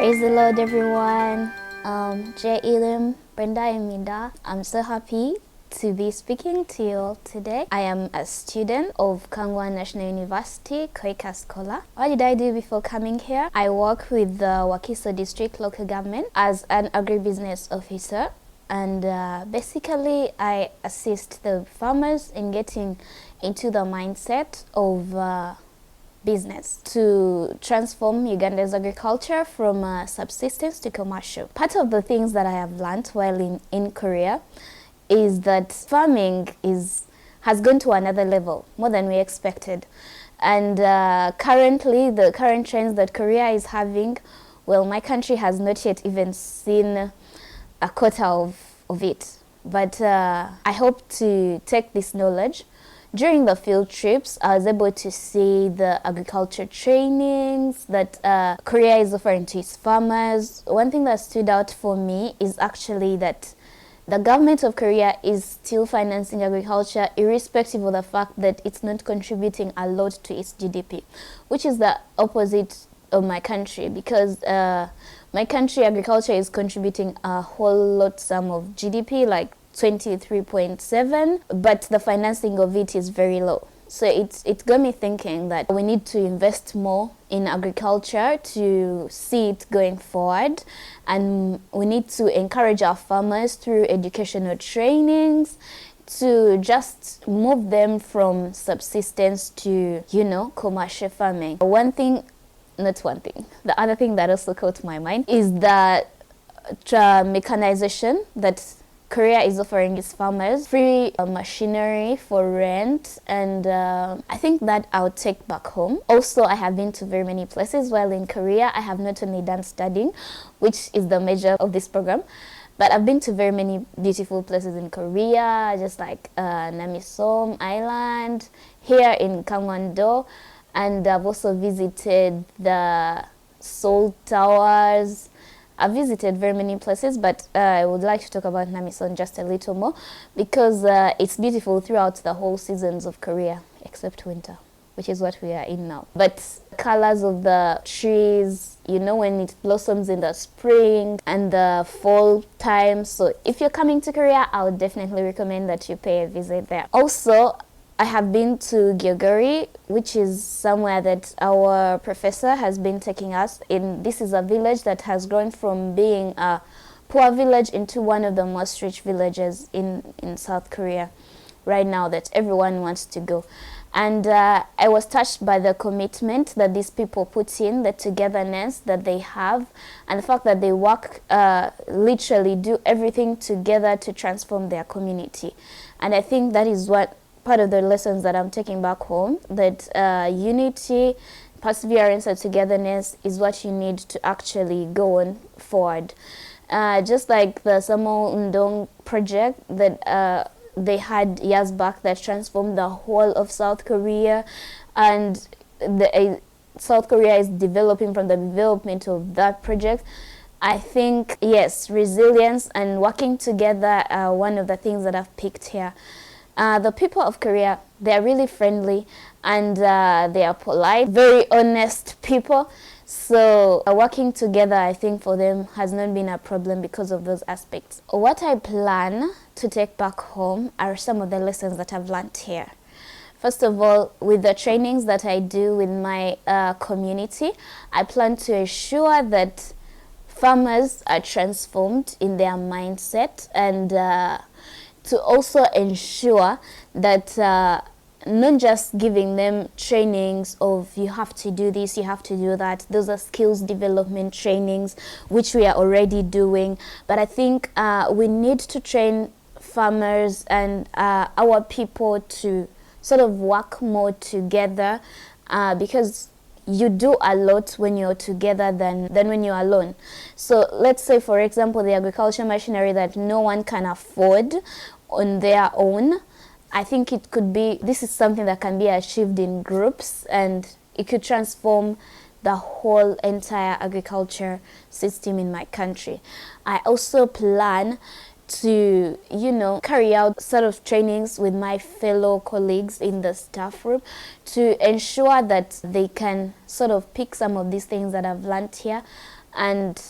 Praise the Lord, everyone. J. Elim, Brenda and Minda. I'm so happy to be speaking to you all today. I am a student of Kangwon National University, KOICA Scholar. What did I do before coming here? I work with the Wakiso District Local Government as an agribusiness officer. And basically, I assist the farmers in getting into the mindset of business to transform Uganda's agriculture from subsistence to commercial. Part of the things that I have learned while in Korea is that farming has gone to another level, more than we expected. And currently, the current trends that Korea is having, well, my country has not yet even seen a quarter of it. But I hope to take this knowledge. During the field trips, I was able to see the agriculture trainings that Korea is offering to its farmers. One thing that stood out for me is actually that the government of Korea is still financing agriculture irrespective of the fact that it's not contributing a lot to its GDP, which is the opposite of my country, because my country agriculture is contributing a whole lot sum of GDP, like 23.7, but the financing of it is very low. So it got me thinking that we need to invest more in agriculture to see it going forward, and we need to encourage our farmers through educational trainings to just move them from subsistence to, commercial farming. The other thing that also caught my mind is that mechanization that Korea is offering its farmers, free machinery for rent, and I think that I'll take back home. Also, I have been to very many places while in Korea. I have not only done studying, which is the major of this program, but I've been to very many beautiful places in Korea, just like Namisom Island, here in Kangwon-do, and I've also visited the Seoul Towers. I've visited very many places, but I would like to talk about Namisom just a little more because it's beautiful throughout the whole seasons of Korea, except winter, which is what we are in now. But colors of the trees, when it blossoms in the spring and the fall time. So if you're coming to Korea, I would definitely recommend that you pay a visit there. Also, I have been to Gyogori, which is somewhere that our professor has been taking us in. This is a village that has grown from being a poor village into one of the most rich villages in South Korea right now that everyone wants to go. And I was touched by the commitment that these people put in, the togetherness that they have, and the fact that they work, literally do everything together to transform their community. And I think that is what part of the lessons that I'm taking back home, that unity, perseverance, and togetherness is what you need to actually go on forward. Just like the Samo Undong project that they had years back that transformed the whole of South Korea, and South Korea is developing from the development of that project. I think, yes, resilience and working together are one of the things that I've picked here. The people of Korea, they're really friendly and they are polite, very honest people. So working together, I think, for them has not been a problem because of those aspects. What I plan to take back home are some of the lessons that I've learned here. First of all, with the trainings that I do with my community, I plan to ensure that farmers are transformed in their mindset, and to also ensure that not just giving them trainings of you have to do this, you have to do that. Those are skills development trainings, which we are already doing. But I think we need to train farmers and our people to sort of work more together because you do a lot when you're together than when you're alone. So let's say, for example, the agriculture machinery that no one can afford on their own, I think it could be, this is something that can be achieved in groups, and it could transform the whole entire agriculture system in my country. I also plan to, carry out sort of trainings with my fellow colleagues in the staff room to ensure that they can sort of pick some of these things that I've learned here and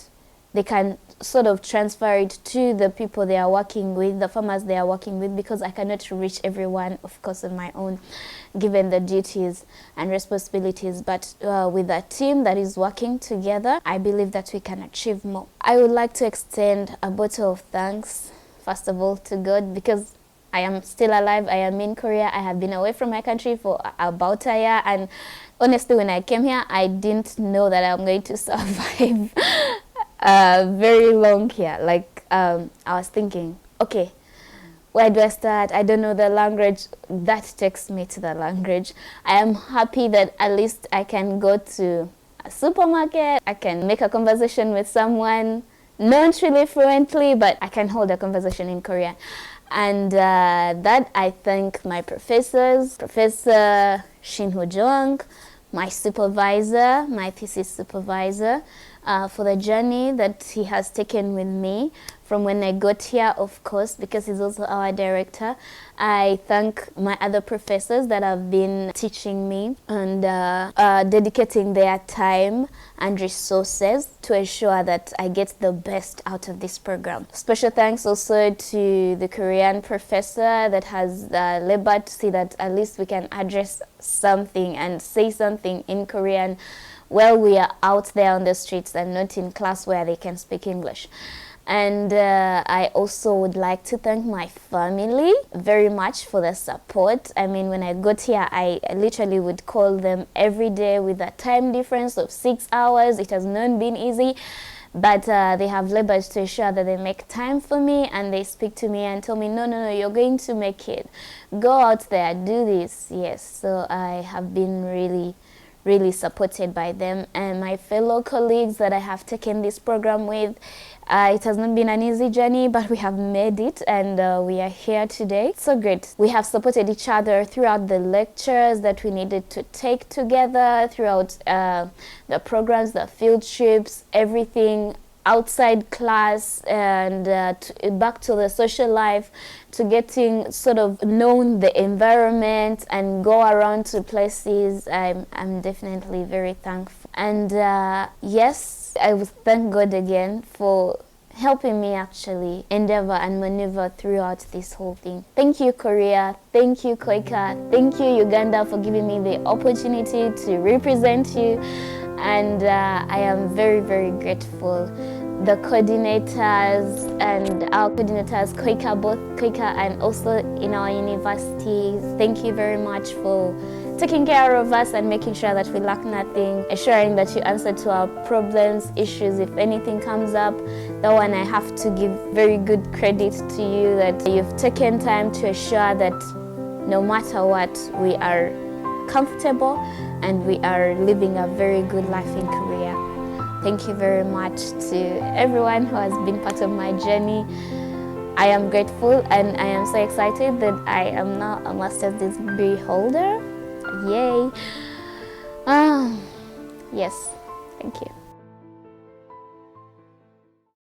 they can sort of transfer it to the people they are working with, the farmers they are working with, because I cannot reach everyone, of course, on my own, given the duties and responsibilities. But with a team that is working together, I believe that we can achieve more. I would like to extend a bottle of thanks, first of all, to God, because I am still alive. I am in Korea. I have been away from my country for about a year, and honestly, when I came here, I didn't know that I'm going to survive very long here. Like, I was thinking, okay, where do I start? I don't know the language. That takes me to the language. I am happy that at least I can go to a supermarket. I can make a conversation with someone, not really fluently, but I can hold a conversation in Korean. And that I thank my professors, Professor Shin Ho-jung, my supervisor, my thesis supervisor, for the journey that he has taken with me from when I got here, of course, because he's also our director. I thank my other professors that have been teaching me and dedicating their time and resources to ensure that I get the best out of this program. Special thanks also to the Korean professor that has labored to see that at least we can address something and say something in Korean while we are out there on the streets and not in class where they can speak English. And I also would like to thank my family very much for the support. I mean, when I got here, I literally would call them every day with a time difference of 6 hours. It has not been easy, but they have labored to ensure that they make time for me, and they speak to me and tell me, no, you're going to make it. Go out there, do this. Yes, so I have been really supported by them and my fellow colleagues that I have taken this program with. It has not been an easy journey, but we have made it, and we are here today. It's so great. We have supported each other throughout the lectures that we needed to take together, throughout the programs, the field trips, everything outside class, and back to the social life, to getting sort of known the environment and go around to places. I'm definitely very thankful. And yes, I would thank God again for helping me actually endeavor and maneuver throughout this whole thing. Thank you, Korea. Thank you, KOICA. Thank you, Uganda, for giving me the opportunity to represent you. And I am very grateful. The coordinators and our coordinators, KOICA, both KOICA and also in our universities, thank you very much for taking care of us and making sure that we lack nothing, ensuring that you answer to our problems, issues, if anything comes up. That one I have to give very good credit to you, that you've taken time to ensure that no matter what, we are comfortable and we are living a very good life in Korea. Thank you very much to everyone who has been part of my journey. I am grateful and I am so excited that I am now a master's degree holder. Yay! Yes, thank you.